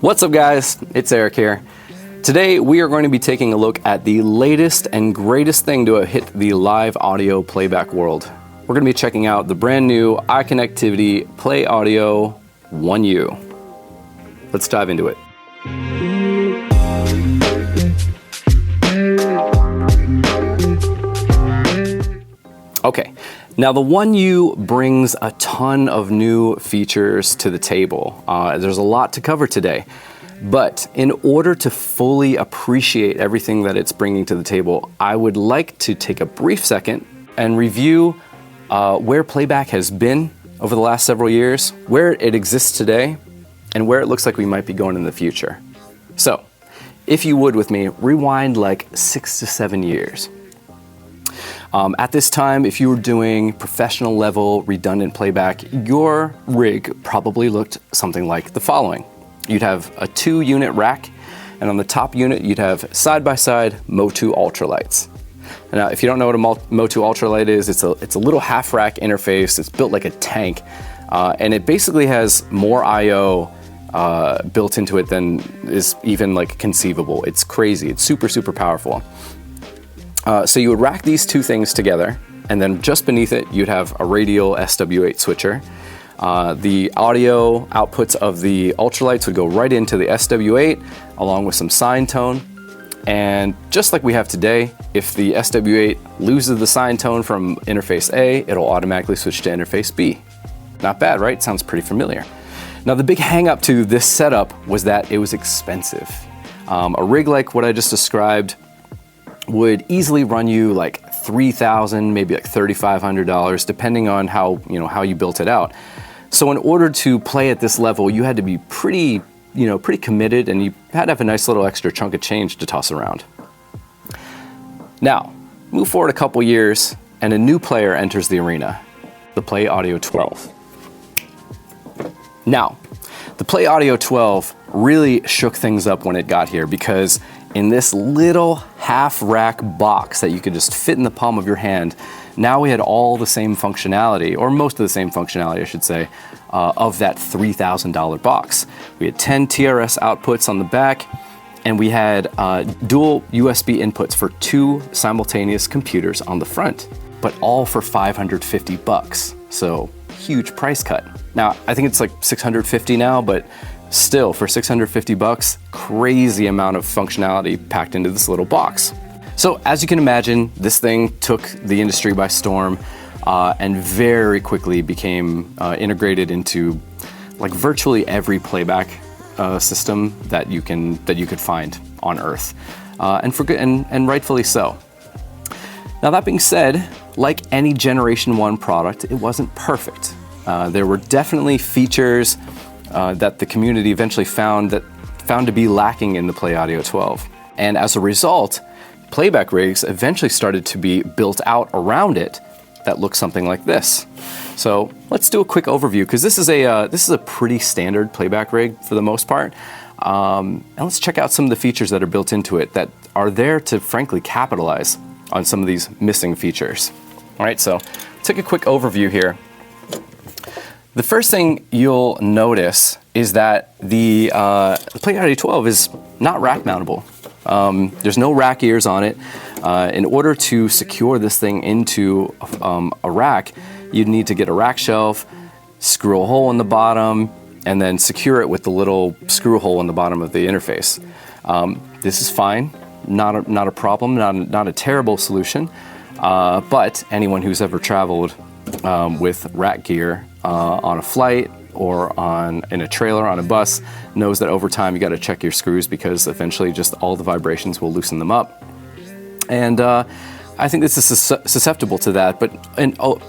What's up guys, it's Eric here. Today we are going to be taking a look at the latest and greatest thing to have hit the live audio playback world. We're going to be checking out the brand new iConnectivity PlayAUDIO1U. Let's dive into it. Okay, now the 1U brings a ton of new features to the table. There's a lot to cover today, but in order to fully appreciate everything that it's bringing to the table, I would like to take a brief second and review where playback has been over the last several years, where it exists today, and where it looks like we might be going in the future. So, if you would with me, rewind like 6 to 7 years. At this time, if you were doing professional level redundant playback, your rig probably looked something like the following. You'd have a 2-unit rack, and on the top unit, you'd have side-by-side Mo2 ultralights. Now, if you don't know what a Mo2 ultralight is, it's a little half-rack interface. It's built like a tank, and it basically has more I/O built into it than is even like conceivable. It's crazy. It's super, super powerful. So you would rack these two things together, and then just beneath it, you'd have a radial SW8 switcher. The audio outputs of the ultralights would go right into the SW8, along with some sine tone. And just like we have today, if the SW8 loses the sine tone from interface A, it'll automatically switch to interface B. Not bad, right? Sounds pretty familiar. Now, the big hang up to this setup was that it was expensive. A rig like what I just described would easily run you like $3,000, maybe like $3,500, depending on how you built it out. So in order to play at this level, you had to be pretty committed, and you had to have a nice little extra chunk of change to toss around. Now, move forward a couple years, and a new player enters the arena, the PlayAUDIO12. Now, the PlayAUDIO12 really shook things up when it got here, because in this little half-rack box that you could just fit in the palm of your hand, now we had all the same functionality, or most of the same functionality, I should say, of that $3,000 box. We had 10 TRS outputs on the back, and we had dual USB inputs for 2 simultaneous computers on the front, but all for $550. So, huge price cut. Now, I think it's like $650 now, but still, for $650, crazy amount of functionality packed into this little box. So as you can imagine, this thing took the industry by storm and very quickly became integrated into like virtually every playback system that you could find on Earth, and rightfully so. Now, that being said, like any Generation 1 product, it wasn't perfect. There were definitely features that the community eventually found to be lacking in the PlayAUDIO12. And as a result, playback rigs eventually started to be built out around it that look something like this. So let's do a quick overview, because this is a pretty standard playback rig for the most part. And let's check out some of the features that are built into it that are there to frankly capitalize on some of these missing features. All right, so take a quick overview here. The first thing you'll notice is that the PlayAUDIO12 is not rack mountable. There's no rack ears on it. In order to secure this thing into a rack, you'd need to get a rack shelf, screw a hole in the bottom, and then secure it with the little screw hole in the bottom of the interface. This is fine, not a problem, not a terrible solution, but anyone who's ever traveled with rack gear on a flight or in a trailer on a bus knows that over time you got to check your screws, because eventually just all the vibrations will loosen them up. And I think this is susceptible to that, but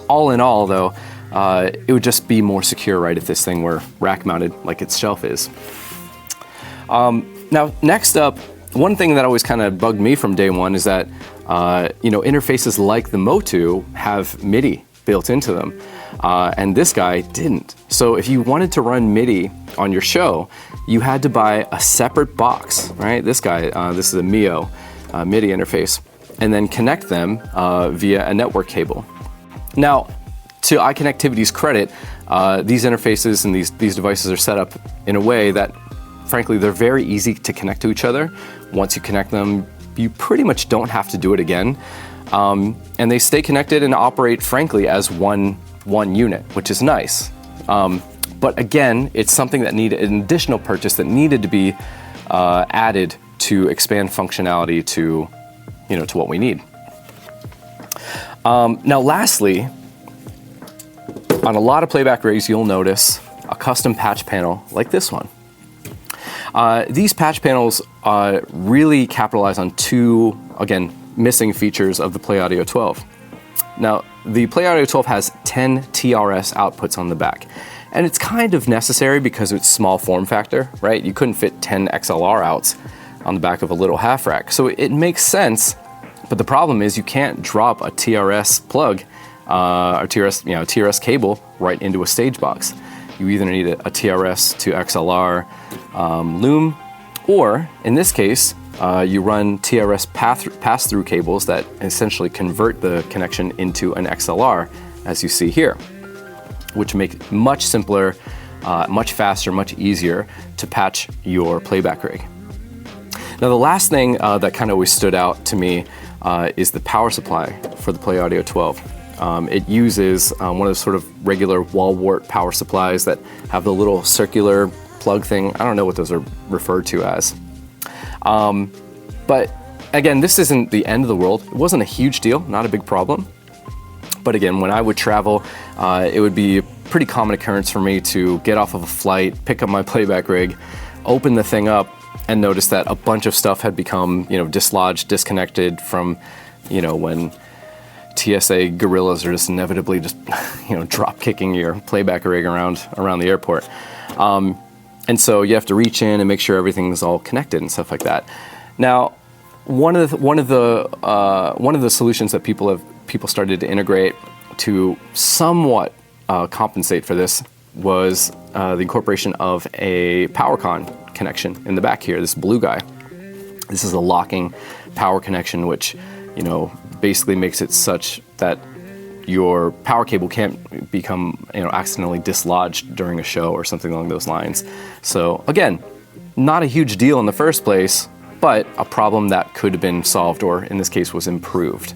all in all though, it would just be more secure, right, if this thing were rack mounted like its shelf is. Now, next up, one thing that always kind of bugged me from day one is that interfaces like the Mo2 have MIDI built into them, and this guy didn't. So if you wanted to run MIDI on your show, you had to buy a separate box, right? This guy, this is a Mio MIDI interface, and then connect them via a network cable. Now, to iConnectivity's credit, these interfaces and these devices are set up in a way that frankly, they're very easy to connect to each other. Once you connect them, you pretty much don't have to do it again. And they stay connected and operate, frankly, as one unit, which is nice. But again, it's something that needed an additional purchase that needed to be added to expand functionality to, to what we need. Now, lastly, on a lot of playback rigs, you'll notice a custom patch panel like this one. These patch panels really capitalize on two, again, missing features of the PlayAUDIO12. Now, the PlayAUDIO12 has 10 TRS outputs on the back, and it's kind of necessary because it's small form factor, right? You couldn't fit 10 XLR outs on the back of a little half rack, so it makes sense. But the problem is you can't drop a TRS plug or TRS cable right into a stage box. You either need a TRS to XLR loom, or in this case, you run TRS pass-through cables that essentially convert the connection into an XLR, as you see here, which make it much simpler, much faster, much easier to patch your playback rig. Now, the last thing that kind of always stood out to me is the power supply for the PlayAUDIO12. It uses one of the sort of regular wall wart power supplies that have the little circular plug thing. I don't know what those are referred to as. But again, this isn't the end of the world. It wasn't a huge deal, not a big problem. But again, when I would travel, it would be a pretty common occurrence for me to get off of a flight, pick up my playback rig, open the thing up, and notice that a bunch of stuff had become, dislodged, disconnected from, when TSA gorillas are just inevitably just, drop kicking your playback rig around the airport. And so you have to reach in and make sure everything's all connected and stuff like that. Now, one of the solutions that people started to integrate to somewhat compensate for this was the incorporation of a PowerCon connection in the back here, this blue guy. This is a locking power connection, which, basically makes it such that your power cable can't become, accidentally dislodged during a show or something along those lines. So again, not a huge deal in the first place, but a problem that could have been solved, or in this case was improved.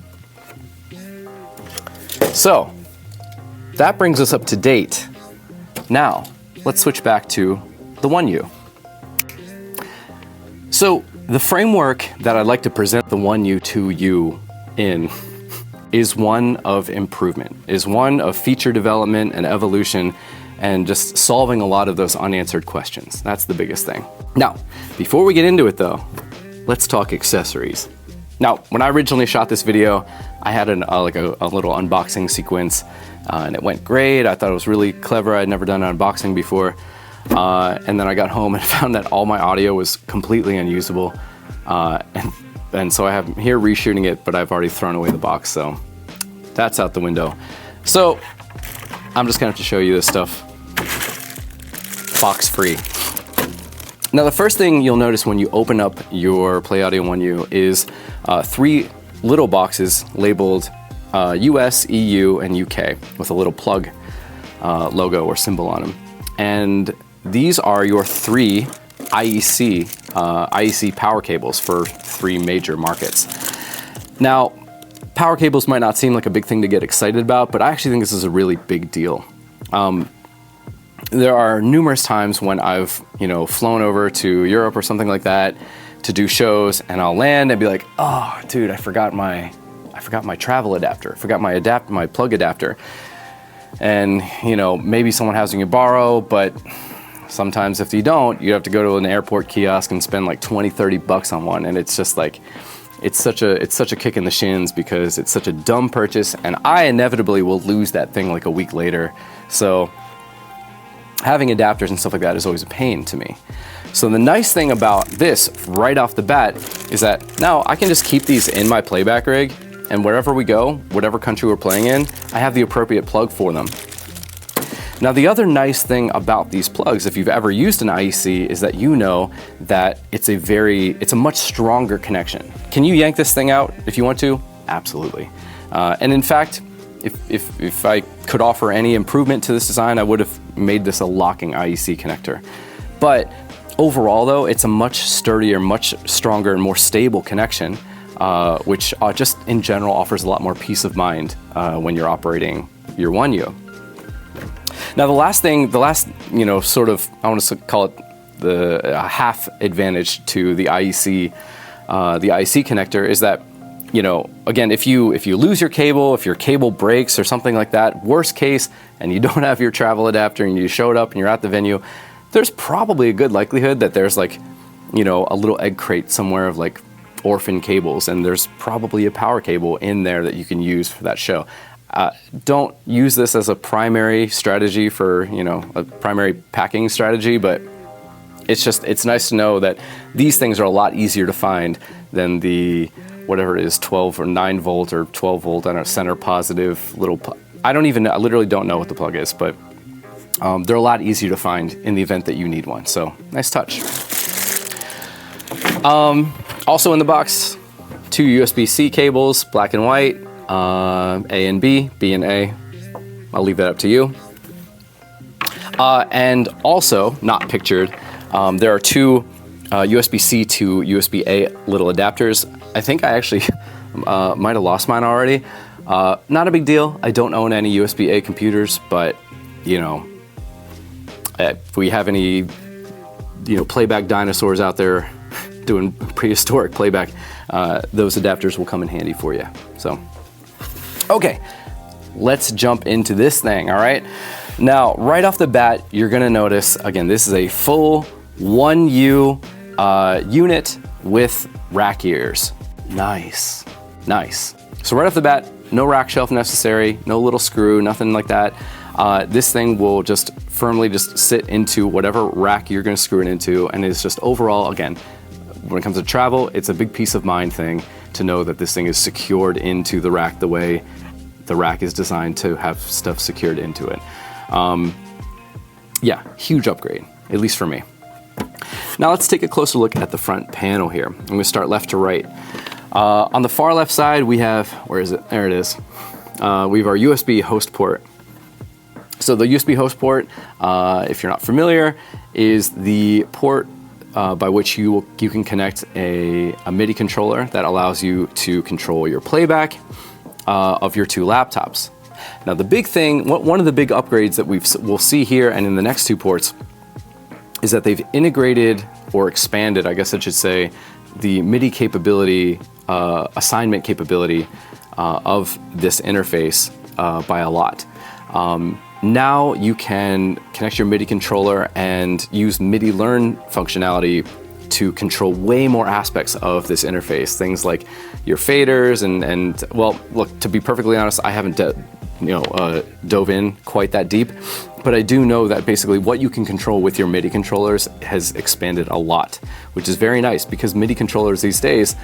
So that brings us up to date. Now, let's switch back to the 1U. So the framework that I'd like to present the 1U to you in is one of improvement, is one of feature development and evolution, and just solving a lot of those unanswered questions. That's the biggest thing. Now, before we get into it though, let's talk accessories. Now, when I originally shot this video, I had a little unboxing sequence, and it went great. I thought it was really clever. I'd never done an unboxing before. And then I got home and found that all my audio was completely unusable. And so I have here reshooting it, but I've already thrown away the box, so that's out the window. So I'm just gonna have to show you this stuff box free. Now, the first thing you'll notice when you open up your PlayAUDIO1U is 3 little boxes labeled US, EU, and UK with a little plug logo or symbol on them. And these are your 3 IEC power cables for 3 major markets. Now, power cables might not seem like a big thing to get excited about, but I actually think this is a really big deal. There are numerous times when I've, flown over to Europe or something like that to do shows, and I'll land and be like, oh, dude, I forgot my travel adapter, my plug adapter. And, maybe someone has you borrow, but sometimes if you don't, you have to go to an airport kiosk and spend like 20, 30 bucks on one. And it's just like, it's such a kick in the shins because it's such a dumb purchase, and I inevitably will lose that thing like a week later. So having adapters and stuff like that is always a pain to me. So the nice thing about this right off the bat is that now I can just keep these in my playback rig, and wherever we go, whatever country we're playing in, I have the appropriate plug for them. Now, the other nice thing about these plugs, if you've ever used an IEC, is that you know that it's a much stronger connection. Can you yank this thing out if you want to? Absolutely. And in fact, if I could offer any improvement to this design, I would have made this a locking IEC connector. But Overall though, it's a much sturdier, much stronger and more stable connection, which just in general offers a lot more peace of mind when you're operating your 1U. Now the last, sort of, I want to call it the half advantage to the IEC connector is that, again, if you lose your cable, if your cable breaks or something like that, worst case, and you don't have your travel adapter and you showed up and you're at the venue, there's probably a good likelihood that there's like, a little egg crate somewhere of like orphan cables, and there's probably a power cable in there that you can use for that show. Don't use this as a primary strategy for, a primary packing strategy, but it's nice to know that these things are a lot easier to find than the, whatever it is, 12 or 9 volt or 12 volt, I don't know, center positive little, I literally don't know what the plug is, but they're a lot easier to find in the event that you need one. So nice touch. Also in the box, 2 USB-C cables, black and white, A and B, B and A. I'll leave that up to you. And also, not pictured, there are 2 USB-C to USB-A little adapters. I think I actually might have lost mine already. Not a big deal. I don't own any USB-A computers, but if we have any, playback dinosaurs out there doing prehistoric playback, those adapters will come in handy for you. So, okay, let's jump into this thing, all right? Now, right off the bat, you're gonna notice, again, this is a full 1U unit with rack ears. Nice, nice. So right off the bat, no rack shelf necessary, no little screw, nothing like that. This thing will just firmly just sit into whatever rack you're gonna screw it into, and it's just overall, again, when it comes to travel, it's a big peace of mind thing to know that this thing is secured into the rack the way the rack is designed to have stuff secured into it. Yeah, huge upgrade, at least for me. Now let's take a closer look at the front panel here. I'm gonna start left to right. On the far left side, we have, where is it? There it is. We have our USB host port. So the USB host port, if you're not familiar, is the port by which you can connect a MIDI controller that allows you to control your playback of your 2 laptops. Now the big thing, one of the big upgrades that we'll see here and in the next 2 ports is that they've integrated or expanded, I guess I should say, the MIDI capability, assignment capability of this interface by a lot. Now you can connect your MIDI controller and use MIDI learn functionality to control way more aspects of this interface. Things like your faders and well, look, to be perfectly honest, I haven't dove in quite that deep, but I do know that basically what you can control with your MIDI controllers has expanded a lot, which is very nice because MIDI controllers these days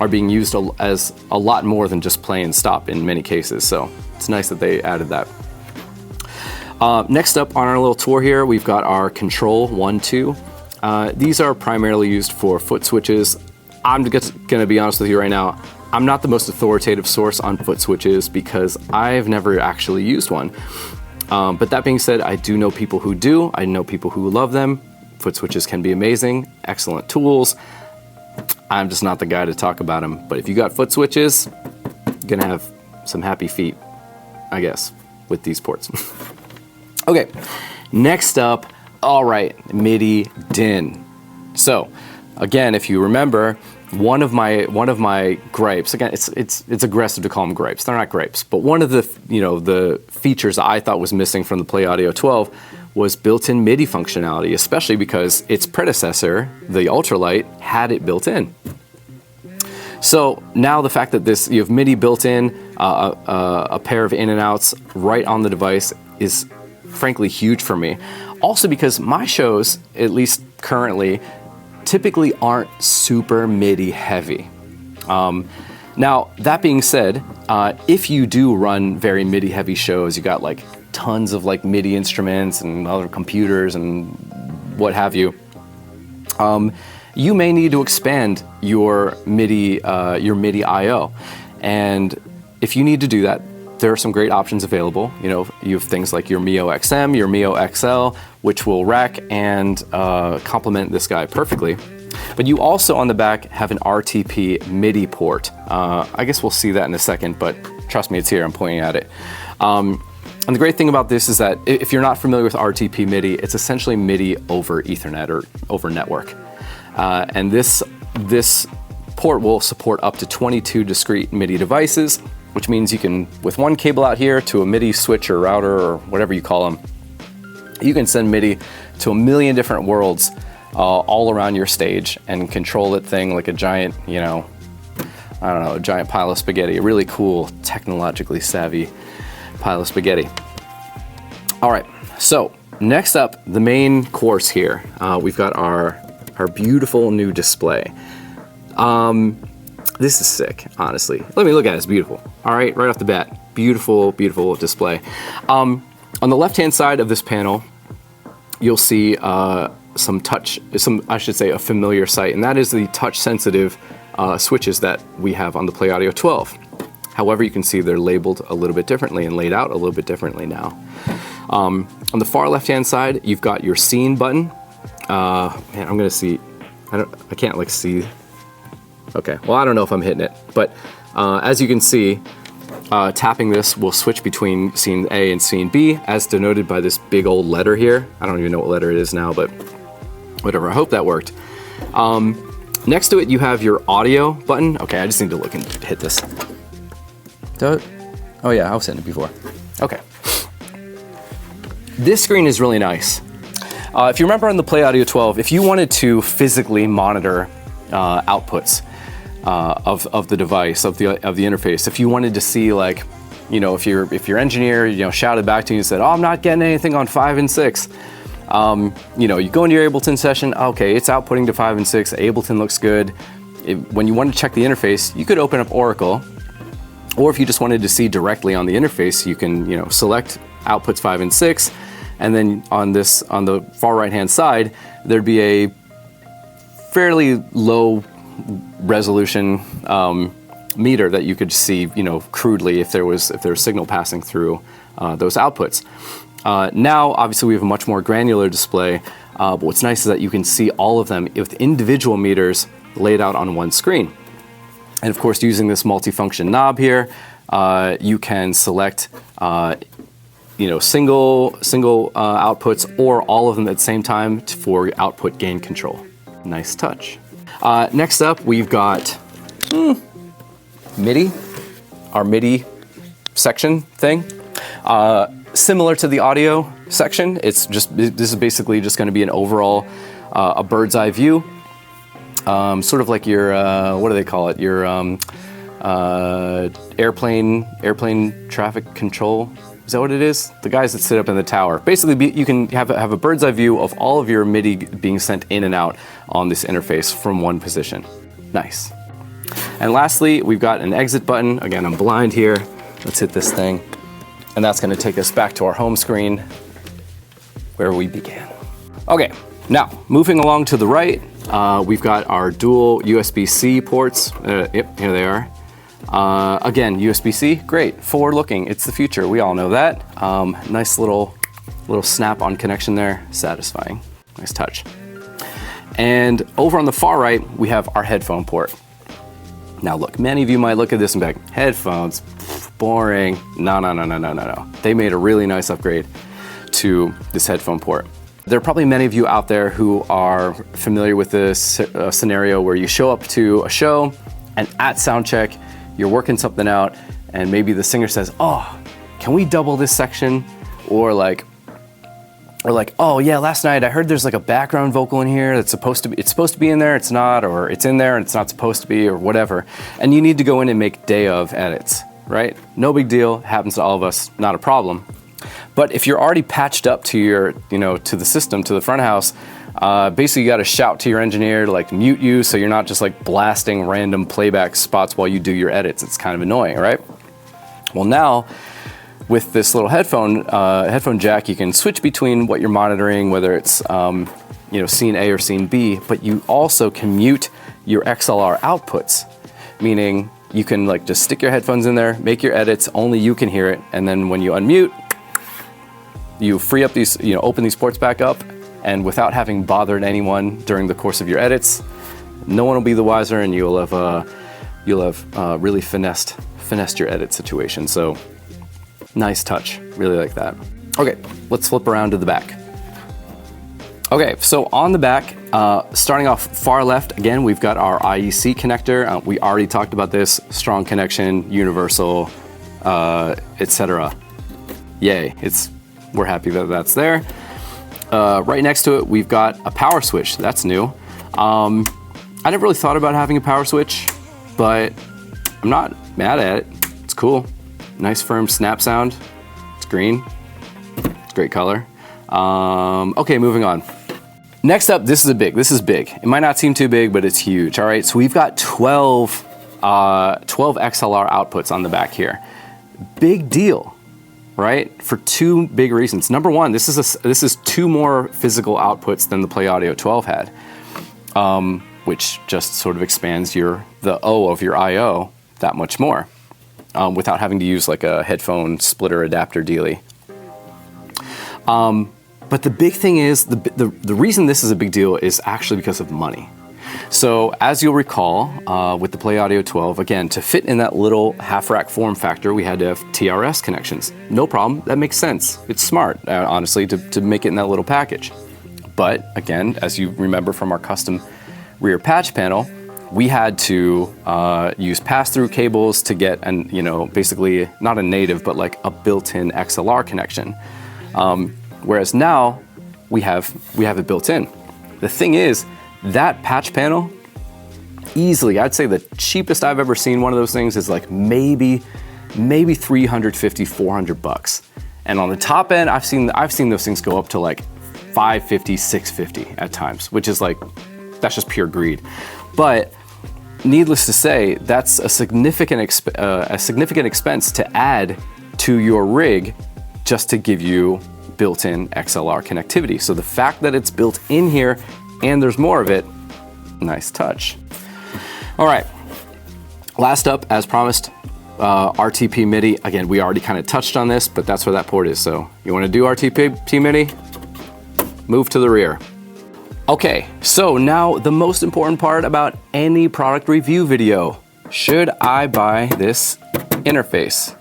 are being used as a lot more than just play and stop in many cases. So it's nice that they added that. Next up on our little tour here, we've got our Control 1-2. These are primarily used for foot switches. I'm just gonna be honest with you right now, I'm not the most authoritative source on foot switches because I've never actually used one. But that being said, I do know people who do. I know people who love them. Foot switches can be amazing, excellent tools. I'm just not the guy to talk about them. But if you got foot switches, you're gonna have some happy feet, I guess, with these ports. Okay, next up, all right, MIDI DIN. So, again, if you remember, one of my gripes, again, it's aggressive to call them gripes. They're not gripes, but one of the the features I thought was missing from the PlayAUDIO 12 was built-in MIDI functionality, especially because its predecessor, the Ultralight, had it built in. So now the fact that you have MIDI built in, a pair of in and outs right on the device is frankly huge for me. Also because my shows, at least currently, typically aren't super MIDI heavy. Now, that being said, if you do run very MIDI heavy shows, you got like tons of like MIDI instruments and other computers and what have you, you may need to expand your MIDI I/O. And if you need to do that, there are some great options available. You know, you have things like your Mio XM, your Mio XL, which will rack and complement this guy perfectly. But you also on the back have an RTP MIDI port. I guess we'll see that in a second, but trust me, it's here, I'm pointing at it. And the great thing about this is that if you're not familiar with RTP MIDI, it's essentially MIDI over Ethernet or over network. And this port will support up to 22 discrete MIDI devices, which means you can, with one cable out here to a MIDI switch or router or whatever you call them, you can send MIDI to a million different worlds all around your stage and control that thing like a giant, you know, I don't know, a giant pile of spaghetti, a really cool, technologically savvy pile of spaghetti. All right, so next up, the main course here, we've got our beautiful new display. This is sick, honestly. Let me look at it, it's beautiful. All right, right off the bat, beautiful, beautiful display. On the left-hand side of this panel, you'll see I should say a familiar sight, and that is the touch-sensitive switches that we have on the PlayAUDIO1U. However, you can see they're labeled a little bit differently and laid out a little bit differently now. On the far left-hand side, you've got your scene button. Man, I'm gonna see, I can't like see. Okay, well, I don't know if I'm hitting it, but as you can see, tapping this will switch between scene A and scene B, as denoted by this big old letter here. I don't even know what letter it is now, but whatever, I hope that worked. Next to it, you have your audio button. Okay, I just need to look and hit this. Oh yeah, I was hitting it before. Okay. This screen is really nice. If you remember on the PlayAUDIO1U, if you wanted to physically monitor outputs of the device, of the interface, if you wanted to see, like, you know, if your engineer, you know, shouted back to you and said, "Oh, I'm not getting anything on 5 and 6," you know, you go into your Ableton session, okay, it's outputting to 5 and 6, Ableton looks good. When you want to check the interface, you could open up Oracle, or if you just wanted to see directly on the interface, you can, you know, select outputs 5 and 6, and then on the far right-hand side, there'd be a fairly low resolution meter that you could see, you know, crudely if there was signal passing through those outputs. Now, obviously, we have a much more granular display, but what's nice is that you can see all of them with individual meters laid out on one screen. And of course, using this multifunction knob here, you can select, you know, single outputs or all of them at the same time for output gain control. Nice touch. Next up, we've got MIDI, our MIDI section thing. Similar to the audio section, this is basically just going to be an overall a bird's eye view. Sort of like your, what do they call it? Your airplane traffic control. Is that what it is? The guys that sit up in the tower. Basically, you can have a bird's eye view of all of your MIDI being sent in and out on this interface from one position. Nice. And lastly, we've got an exit button. Again, I'm blind here. Let's hit this thing. And that's going to take us back to our home screen where we began. Okay, now moving along to the right, we've got our dual USB-C ports. Yep, here they are. Again, USB-C, great, forward-looking, it's the future, we all know that. Nice little snap-on connection there, satisfying, nice touch. And over on the far right, we have our headphone port. Now look, many of you might look at this and be like, headphones, boring. No. They made a really nice upgrade to this headphone port. There are probably many of you out there who are familiar with this scenario where you show up to a show and at soundcheck, you're working something out and maybe the singer says, "Oh, can we double this section?" Or like, "Oh yeah, last night I heard there's like a background vocal in here that's supposed to be in there, it's not, or it's in there and it's not supposed to be, or whatever." And you need to go in and make day of edits, right? No big deal, happens to all of us, not a problem. But if you're already patched up to your, to the system, to the front of house, basically you got to shout to your engineer to like mute you so you're not just like blasting random playback spots while you do your edits. It's kind of annoying, right? Well, now with this little headphone jack, you can switch between what you're monitoring, whether it's scene A or scene B, but you also can mute your XLR outputs, meaning You can like just stick your headphones in there, make your edits, only you can hear it. And then when you unmute, you free up these, open these ports back up, and without having bothered anyone during the course of your edits, no one will be the wiser, and you'll have really finessed your edit situation. So nice touch, really like that. Okay, let's flip around to the back. Okay, so on the back, starting off far left, again, we've got our IEC connector. We already talked about this, strong connection, universal, etc. Yay, we're happy that that's there. Right next to it, we've got a power switch. That's new. I never really thought about having a power switch, but I'm not mad at it. It's cool. Nice firm snap sound. It's green. It's a great color. Okay, moving on. Next up, this is big. It might not seem too big, but it's huge. All right, so we've got 12 XLR outputs on the back here. Big deal, right? For two big reasons. Number one, this is two more physical outputs than the PlayAUDIO12 had, which just sort of expands the O of your I/O that much more, without having to use like a headphone splitter adapter dealie. But the big thing is, the reason this is a big deal is actually because of money. So as you'll recall, with the PlayAUDIO12, again, to fit in that little half rack form factor, we had to have TRS connections. No problem, that makes sense. It's smart, honestly, to make it in that little package. But again, as you remember from our custom rear patch panel, we had to use pass-through cables to get basically not a native, but like a built-in XLR connection. Whereas now we have it built in. The thing is, that patch panel, easily, I'd say the cheapest I've ever seen one of those things is like maybe $350, $400. And on the top end, I've seen those things go up to like $550, $650 at times, which is like, that's just pure greed. But needless to say, that's a significant expense to add to your rig just to give you built-in XLR connectivity. So the fact that it's built in here and there's more of it, nice touch. All right, last up, as promised, RTP MIDI. Again, we already kind of touched on this, but that's where that port is. So you want to do RTP MIDI? Move to the rear. Okay, so now the most important part about any product review video. Should I buy this interface?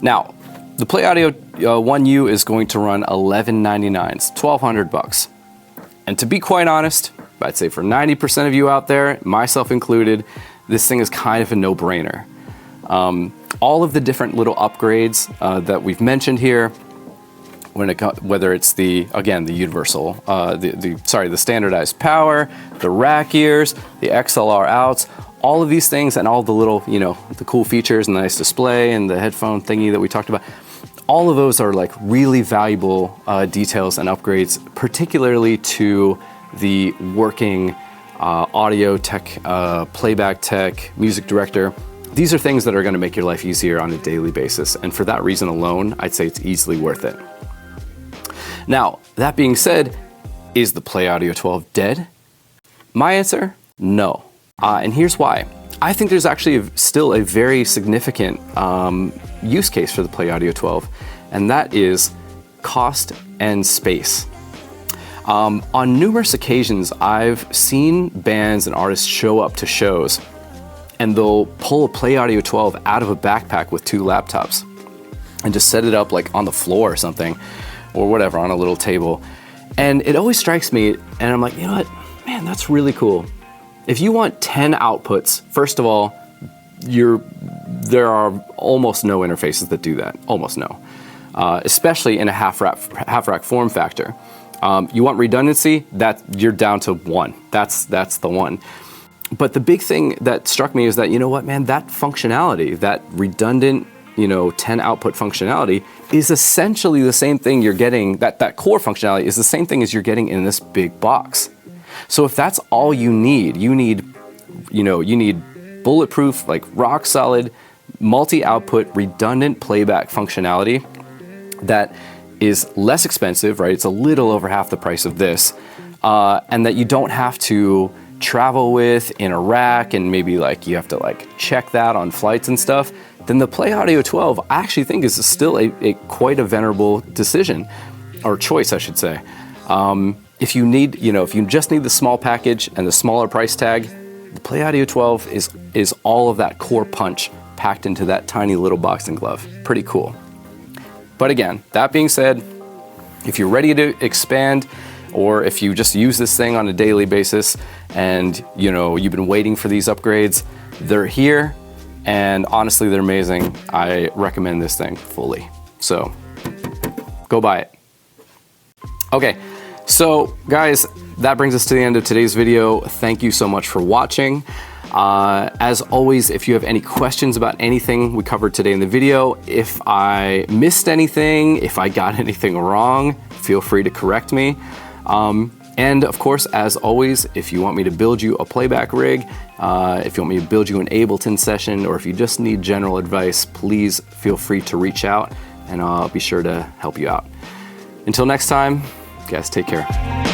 Now, the PlayAUDIO1U is going to run $11.99. It's $1,200. And to be quite honest, I'd say for 90% of you out there, myself included, this thing is kind of a no-brainer. All of the different little upgrades that we've mentioned here, whether it's the universal, the standardized power, the rack ears, the XLR outs, all of these things, and all the little, the cool features and the nice display and the headphone thingy that we talked about, all of those are like really valuable details and upgrades, particularly to the working audio tech, playback tech, music director. These are things that are going to make your life easier on a daily basis. And for that reason alone, I'd say it's easily worth it. Now, that being said, is the PlayAUDIO12 dead? My answer, no. And here's why. I think there's actually still a very significant use case for the PlayAUDIO12, and that is cost and space. On numerous occasions, I've seen bands and artists show up to shows, and they'll pull a PlayAUDIO12 out of a backpack with two laptops and just set it up like on the floor or something, or whatever, on a little table. And it always strikes me, and I'm like, you know what, man, that's really cool. If you want 10 outputs, first of all, there are almost no interfaces that do that, almost no, especially in a half rack form factor. You want redundancy, you're down to one. That's the one. But the big thing that struck me is that, you know what, man, that functionality, that redundant, 10 output functionality is essentially the same thing you're getting, that core functionality is the same thing as you're getting in this big box. So if that's all you need bulletproof, like rock solid, multi-output, redundant playback functionality that is less expensive, right? It's a little over half the price of this, and that you don't have to travel with in a rack and maybe like you have to like check that on flights and stuff, then the PlayAUDIO12 I actually think is still a quite a venerable decision, or choice I should say. If you need, if you just need the small package and the smaller price tag, the PlayAUDIO12 is all of that core punch packed into that tiny little boxing glove. Pretty cool. But again, that being said, if you're ready to expand, or if you just use this thing on a daily basis and you've been waiting for these upgrades, they're here and honestly they're amazing. I recommend this thing fully. So go buy it. Okay, so guys, that brings us to the end of today's video. Thank you so much for watching. As always, if you have any questions about anything we covered today in the video, if I missed anything, if I got anything wrong, feel free to correct me. And of course, as always, if you want me to build you a playback rig, if you want me to build you an Ableton session, or if you just need general advice, please feel free to reach out and I'll be sure to help you out. Until next time, guys, take care.